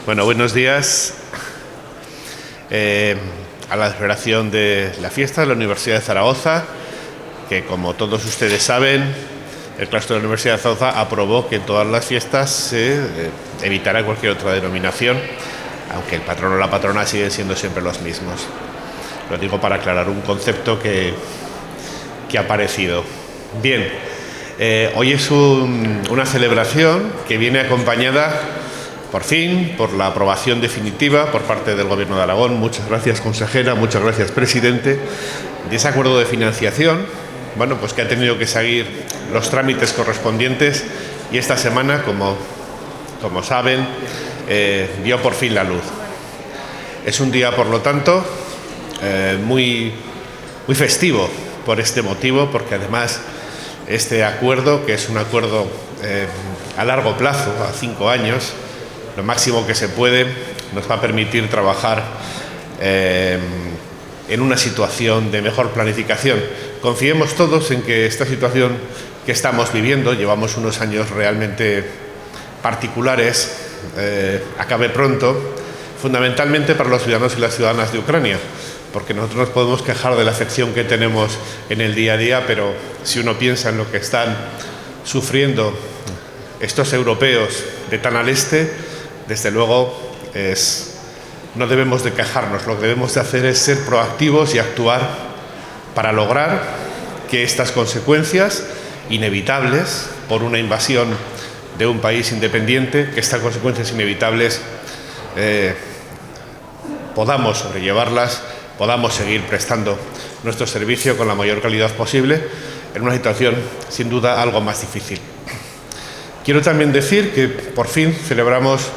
Bueno, buenos días. A la celebración de la fiesta de la Universidad de Zaragoza, que como todos ustedes saben, el claustro de la Universidad de Zaragoza aprobó que en todas las fiestas se evitara cualquier otra denominación, aunque el patrono o la patrona siguen siendo siempre los mismos. Lo digo para aclarar un concepto que ha aparecido. Bien, hoy es una celebración que viene acompañada, por fin, por la aprobación definitiva por parte del Gobierno de Aragón. Muchas gracias, consejera, muchas gracias, presidente, de ese acuerdo de financiación, bueno, pues que ha tenido que seguir los trámites correspondientes y esta semana, como saben, vio por fin la luz. Es un día, por lo tanto, muy festivo por este motivo, porque además este acuerdo, que es un acuerdo a largo plazo, a 5 años, lo máximo que se puede, nos va a permitir trabajar en una situación de mejor planificación. Confiemos todos en que esta situación que estamos viviendo, llevamos unos años realmente particulares, acabe pronto, fundamentalmente para los ciudadanos y las ciudadanas de Ucrania, porque nosotros nos podemos quejar de la afección que tenemos en el día a día, pero si uno piensa en lo que están sufriendo estos europeos de tan al este, desde luego no debemos de quejarnos. Lo que debemos de hacer es ser proactivos y actuar para lograr que estas consecuencias inevitables por una invasión de un país independiente, que estas consecuencias inevitables podamos sobrellevarlas, podamos seguir prestando nuestro servicio con la mayor calidad posible en una situación sin duda algo más difícil. Quiero también decir que por fin celebramos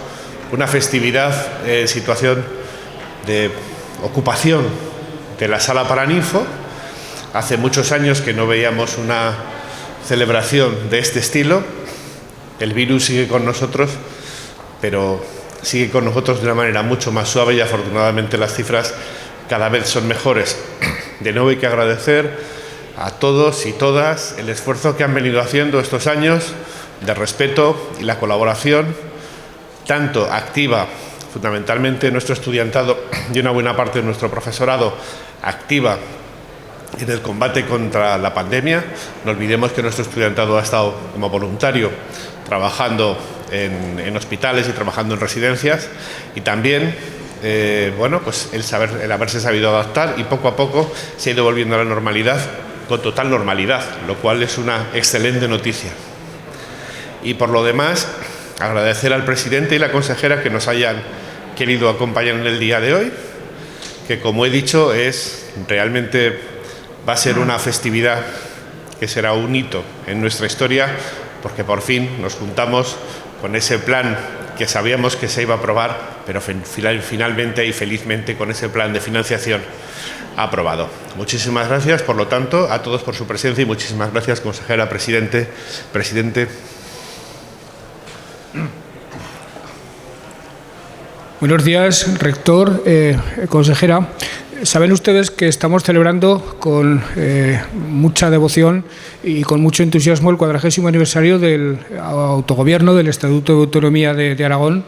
una festividad en situación de ocupación de la Sala Paraninfo. Hace muchos años que no veíamos una celebración de este estilo. El virus sigue con nosotros, pero sigue con nosotros de una manera mucho más suave y afortunadamente las cifras cada vez son mejores. De nuevo hay que agradecer a todos y todas el esfuerzo que han venido haciendo estos años de respeto y la colaboración tanto activa, fundamentalmente nuestro estudiantado y una buena parte de nuestro profesorado activa en el combate contra la pandemia. No olvidemos que nuestro estudiantado ha estado como voluntario trabajando en hospitales y trabajando en residencias, y también bueno, pues el haberse sabido adaptar, y poco a poco se ha ido volviendo a la normalidad, con total normalidad, lo cual es una excelente noticia. Y por lo demás, agradecer al presidente y la consejera que nos hayan querido acompañar en el día de hoy, que como he dicho realmente va a ser una festividad que será un hito en nuestra historia, porque por fin nos juntamos con ese plan que sabíamos que se iba a aprobar, pero finalmente y felizmente con ese plan de financiación aprobado. Muchísimas gracias, por lo tanto, a todos por su presencia, y muchísimas gracias, consejera, presidente. Buenos días, rector, consejera. Saben ustedes que estamos celebrando con mucha devoción y con mucho entusiasmo el 40º aniversario del autogobierno, del Estatuto de Autonomía de Aragón.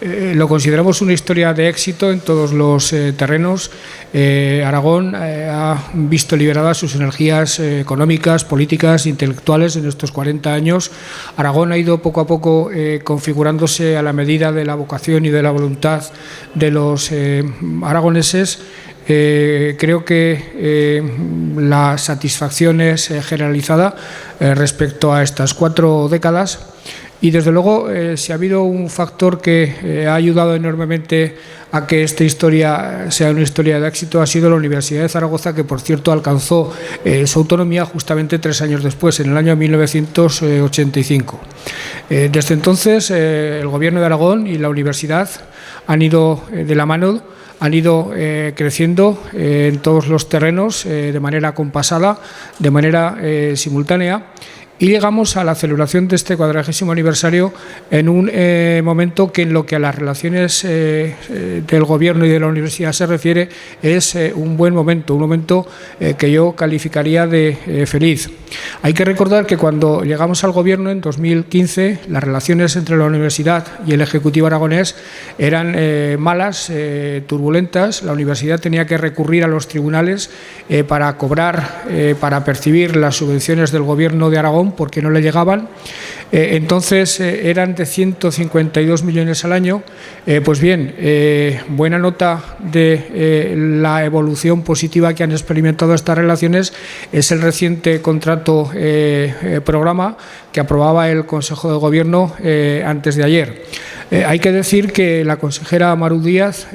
Lo consideramos una historia de éxito en todos los terrenos. Aragón ha visto liberadas sus energías económicas, políticas, intelectuales en estos 40 años. Aragón ha ido poco a poco configurándose a la medida de la vocación y de la voluntad de los aragoneses. Creo que la satisfacción es generalizada respecto a estas 4 décadas. Y desde luego, si ha habido un factor que ha ayudado enormemente a que esta historia sea una historia de éxito, ha sido la Universidad de Zaragoza, que por cierto alcanzó su autonomía justamente 3 años después, en el año 1985. Desde entonces, el Gobierno de Aragón y la universidad han ido de la mano, han ido creciendo en todos los terrenos de manera compasada, de manera simultánea. Y llegamos a la celebración de este 40º aniversario en un momento que en lo que a las relaciones del Gobierno y de la Universidad se refiere es un buen momento, un momento que yo calificaría de feliz. Hay que recordar que cuando llegamos al Gobierno en 2015 las relaciones entre la Universidad y el Ejecutivo aragonés eran malas, turbulentas. La Universidad tenía que recurrir a los tribunales para cobrar, para percibir las subvenciones del Gobierno de Aragón porque no le llegaban. Entonces eran de 152 millones al año. Pues bien, buena nota de la evolución positiva que han experimentado estas relaciones es el reciente contrato programa que aprobaba el Consejo de Gobierno antes de ayer. Hay que decir que la consejera Maru Díaz,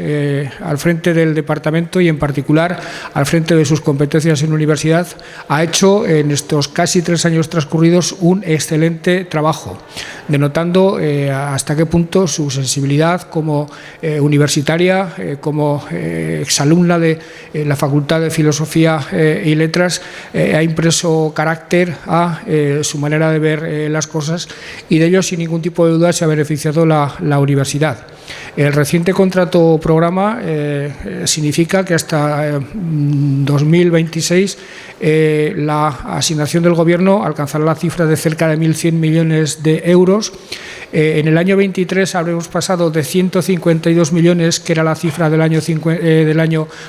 al frente del departamento y en particular al frente de sus competencias en universidad, ha hecho en estos casi 3 años transcurridos un excelente trabajo, denotando hasta qué punto su sensibilidad como universitaria, como exalumna de la Facultad de Filosofía y Letras, ha impreso carácter a su manera de ver las cosas y de ello sin ningún tipo de duda se ha beneficiado la universidad. El reciente contrato programa significa que hasta 2026 la asignación del Gobierno alcanzará la cifra de cerca de 1.100 millones de euros. En el año 23 habremos pasado de 152 millones, que era la cifra del año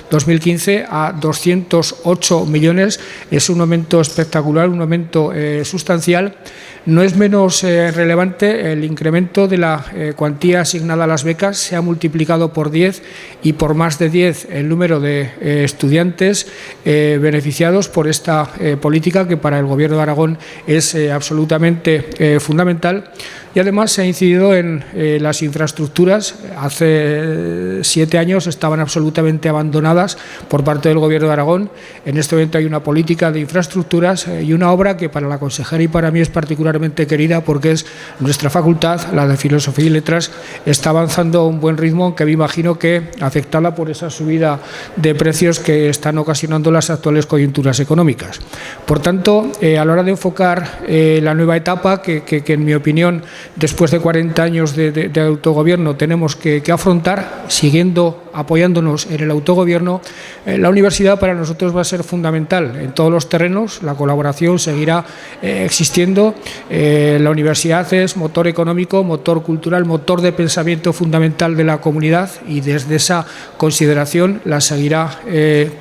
2015, a 208 millones. Es un aumento espectacular, un aumento sustancial. No es menos relevante el incremento de la cuantía asignada a las becas. Se ha multiplicado por 10 y por más de 10 el número de estudiantes beneficiados por esta política que para el Gobierno de Aragón es absolutamente fundamental. Y además se ha incidido en las infraestructuras. Hace 7 años estaban absolutamente abandonadas por parte del Gobierno de Aragón. En este momento hay una política de infraestructuras y una obra que para la consejera y para mí es particularmente querida porque es nuestra facultad, la de Filosofía y Letras, está avanzando a un buen ritmo, aunque me imagino que afectada por esa subida de precios que están ocasionando las actuales coyunturas económicas. Por tanto, a la hora de enfocar la nueva etapa, que en mi opinión después de 40 años de autogobierno tenemos que afrontar, siguiendo apoyándonos en el autogobierno, la universidad para nosotros va a ser fundamental en todos los terrenos. La colaboración seguirá existiendo. La universidad es motor económico, motor cultural, motor de pensamiento fundamental de la comunidad y desde esa consideración la seguirá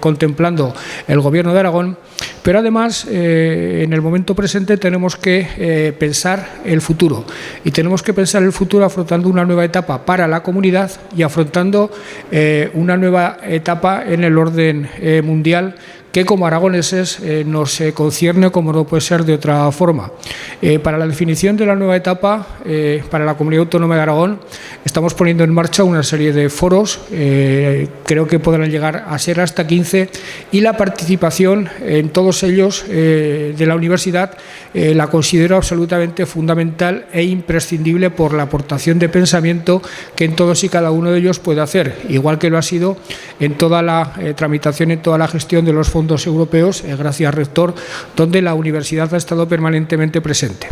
contemplando el Gobierno de Aragón. Pero además, en el momento presente tenemos que pensar el futuro y tenemos que pensar el futuro afrontando una nueva etapa para la comunidad y afrontando una nueva etapa en el orden mundial que como aragoneses nos concierne como no puede ser de otra forma. Para la definición de la nueva etapa para la Comunidad Autónoma de Aragón estamos poniendo en marcha una serie de foros, creo que podrán llegar a ser hasta 15 y la participación en todos ellos de la universidad la considero absolutamente fundamental e imprescindible por la aportación de pensamiento que en todos y cada uno de ellos puede hacer, igual que lo ha sido en toda la tramitación, en toda la gestión de los fondos europeos, gracias rector, donde la universidad ha estado permanentemente presente.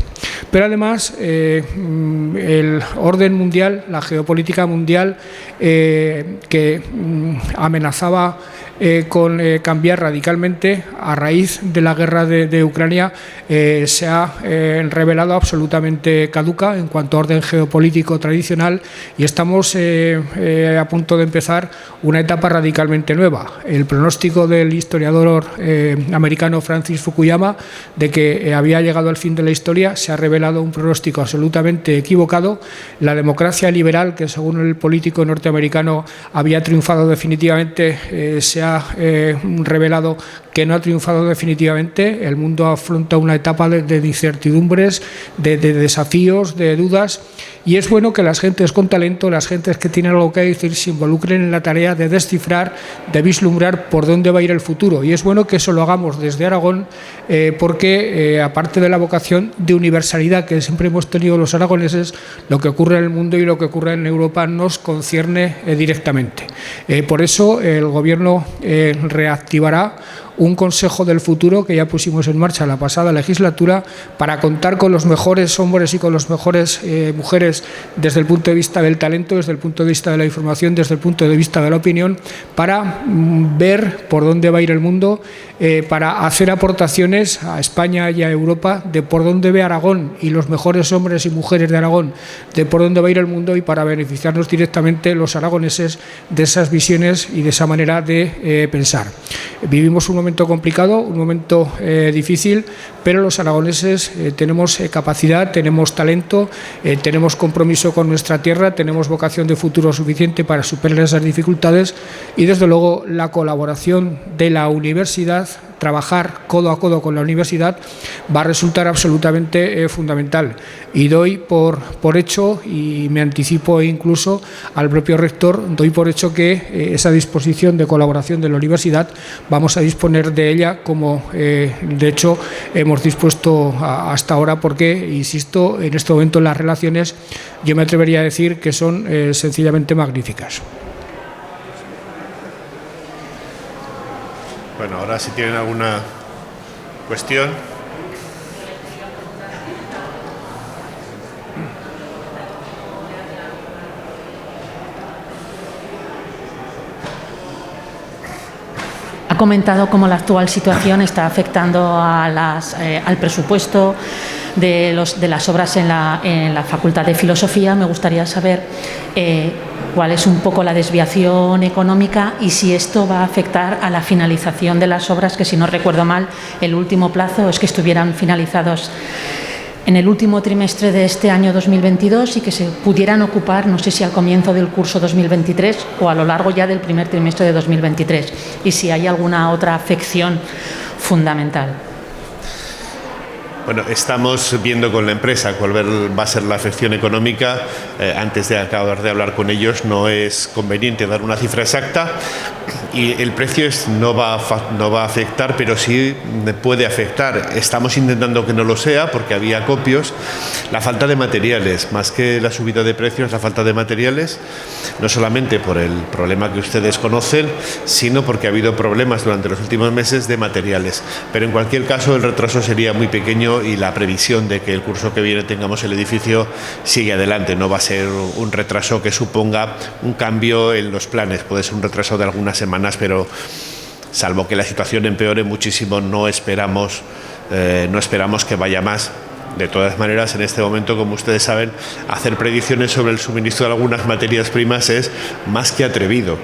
Pero además el orden mundial, la geopolítica mundial que amenazaba con cambiar radicalmente a raíz de la guerra de Ucrania se ha revelado absolutamente caduca en cuanto a orden geopolítico tradicional y estamos a punto de empezar una etapa radicalmente nueva. El pronóstico del historiador americano Francis Fukuyama de que había llegado al fin de la historia se ha revelado un pronóstico absolutamente equivocado. La democracia liberal, que según el político norteamericano había triunfado definitivamente, se ha revelado que no ha triunfado definitivamente. El mundo afronta una etapa de incertidumbres, de desafíos, de dudas, y es bueno que las gentes con talento, las gentes que tienen algo que decir, se involucren en la tarea de descifrar, de vislumbrar por dónde va a ir el futuro. Y es bueno que eso lo hagamos desde Aragón, porque aparte de la vocación de universalidad que siempre hemos tenido los aragoneses, lo que ocurre en el mundo y lo que ocurre en Europa nos concierne directamente. Por eso el Gobierno reactivará un Consejo del Futuro que ya pusimos en marcha la pasada legislatura para contar con los mejores hombres y con las mejores mujeres desde el punto de vista del talento, desde el punto de vista de la información, desde el punto de vista de la opinión, para ver por dónde va a ir el mundo, para hacer aportaciones a España y a Europa de por dónde ve Aragón y los mejores hombres y mujeres de Aragón, de por dónde va a ir el mundo, y para beneficiarnos directamente los aragoneses de esas visiones y de esa manera de pensar. Vivimos un momento complicado, un momento difícil, pero los aragoneses tenemos capacidad, tenemos talento, tenemos compromiso con nuestra tierra, tenemos vocación de futuro suficiente para superar esas dificultades, y desde luego la colaboración de la universidad, trabajar codo a codo con la universidad, va a resultar absolutamente fundamental. Y doy por hecho, y me anticipo incluso al propio rector, doy por hecho que esa disposición de colaboración de la universidad vamos a disponer de ella como de hecho hemos dispuesto hasta ahora, porque, insisto, en este momento las relaciones yo me atrevería a decir que son sencillamente magníficas. Bueno, ahora si tienen alguna cuestión. Ha comentado cómo la actual situación está afectando al presupuesto de las obras en la Facultad de Filosofía. Me gustaría saber cuál es un poco la desviación económica y si esto va a afectar a la finalización de las obras, que si no recuerdo mal, el último plazo es que estuvieran finalizados en el último trimestre de este año 2022 y que se pudieran ocupar, no sé si al comienzo del curso 2023 o a lo largo ya del primer trimestre de 2023, y si hay alguna otra afección fundamental. Bueno, estamos viendo con la empresa cuál va a ser la afección económica. Antes de acabar de hablar con ellos, no es conveniente dar una cifra exacta, y el precio no va a afectar, pero sí puede afectar. Estamos intentando que no lo sea, porque había acopios. La falta de materiales, más que la subida de precios, la falta de materiales, no solamente por el problema que ustedes conocen, sino porque ha habido problemas durante los últimos meses de materiales. Pero en cualquier caso el retraso sería muy pequeño, y la previsión de que el curso que viene tengamos el edificio sigue adelante. No va a ser un retraso que suponga un cambio en los planes. Puede ser un retraso de algunas semanas, pero salvo que la situación empeore muchísimo, no esperamos que vaya más. De todas maneras, en este momento, como ustedes saben, hacer predicciones sobre el suministro de algunas materias primas es más que atrevido.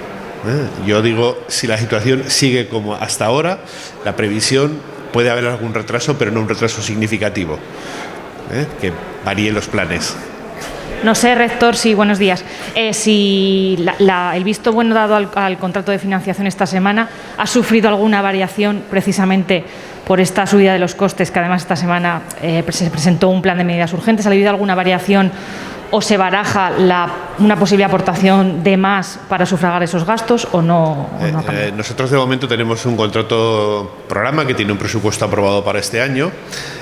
Yo digo, si la situación sigue como hasta ahora, la previsión puede haber algún retraso, pero no un retraso significativo, que varíe los planes. No sé, rector, sí, buenos días. Si el visto bueno dado al contrato de financiación esta semana ha sufrido alguna variación precisamente por esta subida de los costes, que además esta semana se presentó un plan de medidas urgentes. ¿Ha habido alguna variación o se baraja una posible aportación de más para sufragar esos gastos o no? Nosotros de momento tenemos un contrato programa que tiene un presupuesto aprobado para este año.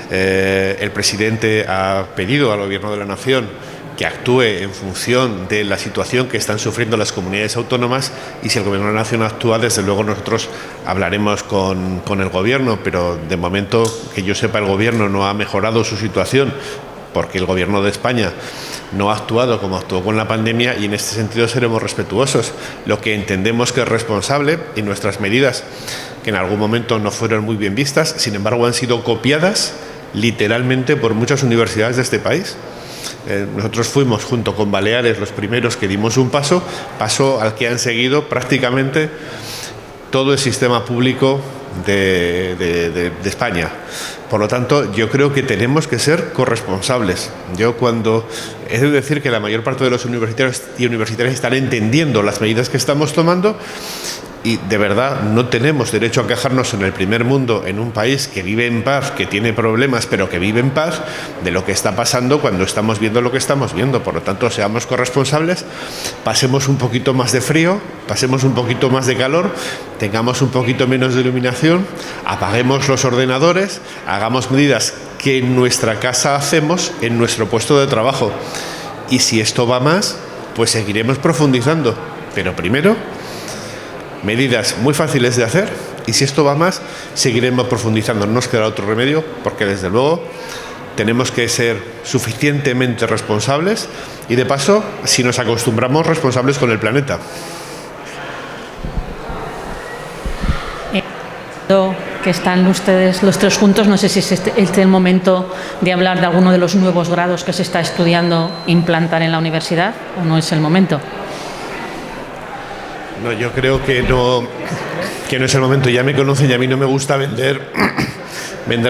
El presidente ha pedido al Gobierno de la Nación que actúe en función de la situación que están sufriendo las comunidades autónomas, y si el Gobierno de la Nación actúa, desde luego nosotros hablaremos con el Gobierno, pero de momento, que yo sepa, el Gobierno no ha mejorado su situación, porque el Gobierno de España no ha actuado como actuó con la pandemia, y en este sentido seremos respetuosos. Lo que entendemos que es responsable, y nuestras medidas, que en algún momento no fueron muy bien vistas, sin embargo han sido copiadas literalmente por muchas universidades de este país. Nosotros fuimos, junto con Baleares, los primeros que dimos un paso al que han seguido prácticamente todo el sistema público de España. Por lo tanto, yo creo que tenemos que ser corresponsables. He de decir que la mayor parte de los universitarios y universitarias están entendiendo las medidas que estamos tomando, y de verdad no tenemos derecho a quejarnos en el primer mundo, en un país que vive en paz, que tiene problemas, pero que vive en paz, de lo que está pasando cuando estamos viendo lo que estamos viendo. Por lo tanto, seamos corresponsables, pasemos un poquito más de frío, pasemos un poquito más de calor, tengamos un poquito menos de iluminación, apaguemos los ordenadores, hagamos medidas que en nuestra casa hacemos, en nuestro puesto de trabajo. Y si esto va más, pues seguiremos profundizando. Pero primero, medidas muy fáciles de hacer y si esto va más, seguiremos profundizando. No nos queda otro remedio, porque desde luego tenemos que ser suficientemente responsables y, de paso, si nos acostumbramos, responsables con el planeta. Que están ustedes los tres juntos, no sé si es este el momento de hablar de alguno de los nuevos grados que se está estudiando implantar en la universidad, o no es el momento. No, yo creo que no es el momento. Ya me conocen y a mí no me gusta vender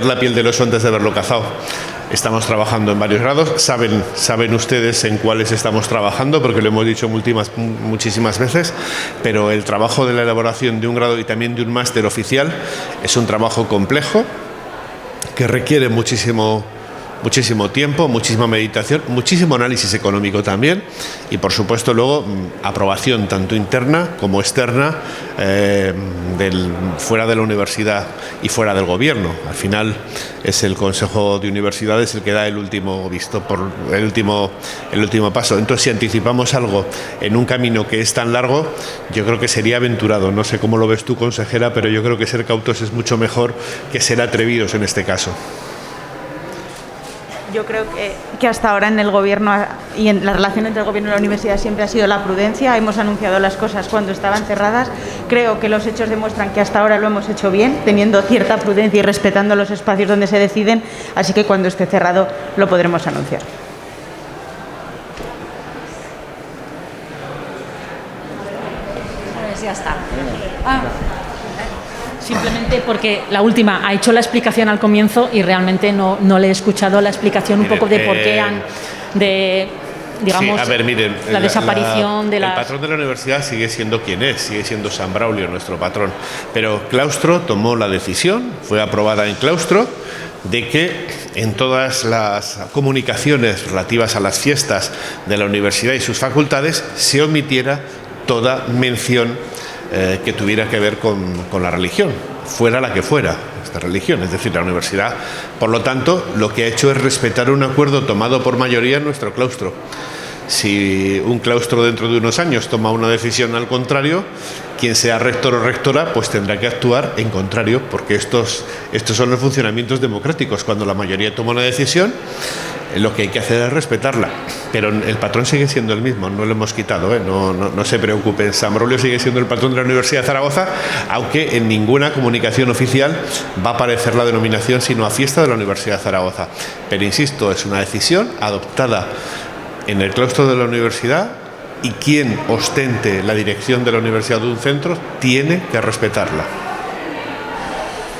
la piel del oso antes de haberlo cazado. Estamos trabajando en varios grados. Saben ustedes en cuáles estamos trabajando, porque lo hemos dicho muchísimas veces, pero el trabajo de la elaboración de un grado y también de un máster oficial es un trabajo complejo que requiere muchísimo tiempo, muchísima meditación, muchísimo análisis económico también y, por supuesto, luego aprobación tanto interna como externa fuera de la universidad y fuera del gobierno. Al final es el Consejo de Universidades el que da el último el último paso. Entonces, si anticipamos algo en un camino que es tan largo, yo creo que sería aventurado. No sé cómo lo ves tú, consejera, pero yo creo que ser cautos es mucho mejor que ser atrevidos en este caso. Yo creo que hasta ahora en el Gobierno y en la relación entre el Gobierno y la universidad siempre ha sido la prudencia. Hemos anunciado las cosas cuando estaban cerradas. Creo que los hechos demuestran que hasta ahora lo hemos hecho bien, teniendo cierta prudencia y respetando los espacios donde se deciden. Así que cuando esté cerrado lo podremos anunciar. Pues ya está. Simplemente porque la última ha hecho la explicación al comienzo y realmente no le he escuchado la explicación un poco de por qué digamos, sí, a ver, miren, la desaparición de El patrón de la universidad sigue siendo quien es, sigue siendo San Braulio, nuestro patrón. Pero Claustro tomó la decisión, fue aprobada en Claustro, de que en todas las comunicaciones relativas a las fiestas de la universidad y sus facultades se omitiera toda mención que tuviera que ver con la religión, fuera la que fuera esta religión, es decir, la universidad. Por lo tanto, lo que ha hecho es respetar un acuerdo tomado por mayoría en nuestro claustro. Si un claustro dentro de unos años toma una decisión al contrario, quien sea rector o rectora pues tendrá que actuar en contrario, porque estos son los funcionamientos democráticos. Cuando la mayoría toma una decisión, lo que hay que hacer es respetarla, pero el patrón sigue siendo el mismo, no lo hemos quitado, no se preocupen. San Braulio sigue siendo el patrón de la Universidad de Zaragoza, aunque en ninguna comunicación oficial va a aparecer la denominación sino a fiesta de la Universidad de Zaragoza. Pero insisto, es una decisión adoptada en el claustro de la universidad y quien ostente la dirección de la universidad de un centro tiene que respetarla.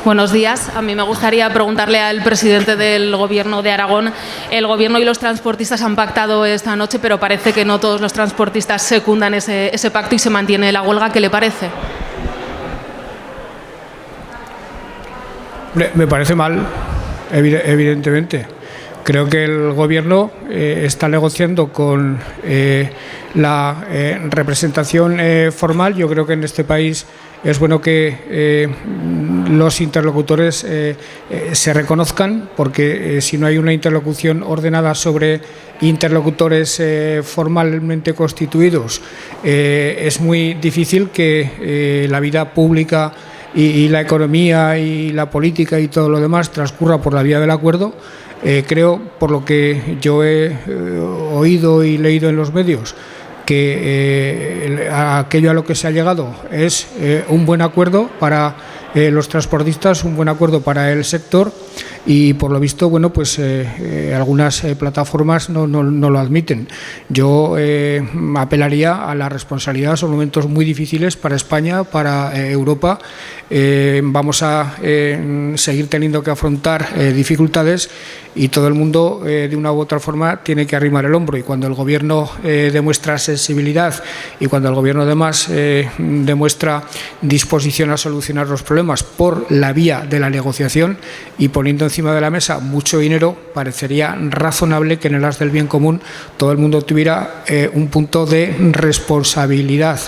Buenos días. A mí me gustaría preguntarle al presidente del Gobierno de Aragón. El Gobierno y los transportistas han pactado esta noche, pero parece que no todos los transportistas secundan ese pacto y se mantiene la huelga. ¿Qué le parece? Me parece mal, evidentemente. Creo que el Gobierno está negociando con la representación formal. Yo creo que en este país es bueno que los interlocutores se reconozcan, porque si no hay una interlocución ordenada sobre interlocutores formalmente constituidos, es muy difícil que la vida pública y la economía y la política y todo lo demás transcurra por la vía del acuerdo. Creo, por lo que yo he oído y leído en los medios, que aquello a lo que se ha llegado es un buen acuerdo para los transportistas, un buen acuerdo para el sector, y por lo visto, bueno, pues algunas plataformas no lo admiten. Yo apelaría a la responsabilidad. Son momentos muy difíciles para España, para Europa. Vamos a seguir teniendo que afrontar dificultades, y todo el mundo de una u otra forma tiene que arrimar el hombro, y cuando el Gobierno demuestra sensibilidad y cuando el Gobierno además demuestra disposición a solucionar los problemas por la vía de la negociación y poniendo encima de la mesa mucho dinero, parecería razonable que en el as del bien común todo el mundo tuviera un punto de responsabilidad.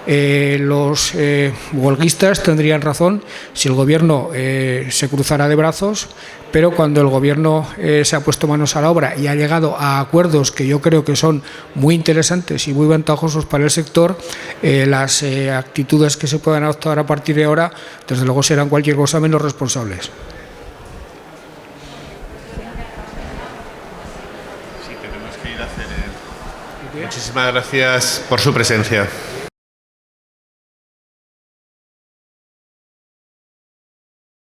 Los huelguistas tendrían razón si el Gobierno se cruzara de brazos, pero cuando el Gobierno se ha puesto manos a la obra y ha llegado a acuerdos que yo creo que son muy interesantes y muy ventajosos para el sector, las actitudes que se puedan adoptar a partir de ahora, desde luego, serán cualquier cosa menos responsables. Sí, tenemos que ir a hacer. Muchísimas gracias por su presencia.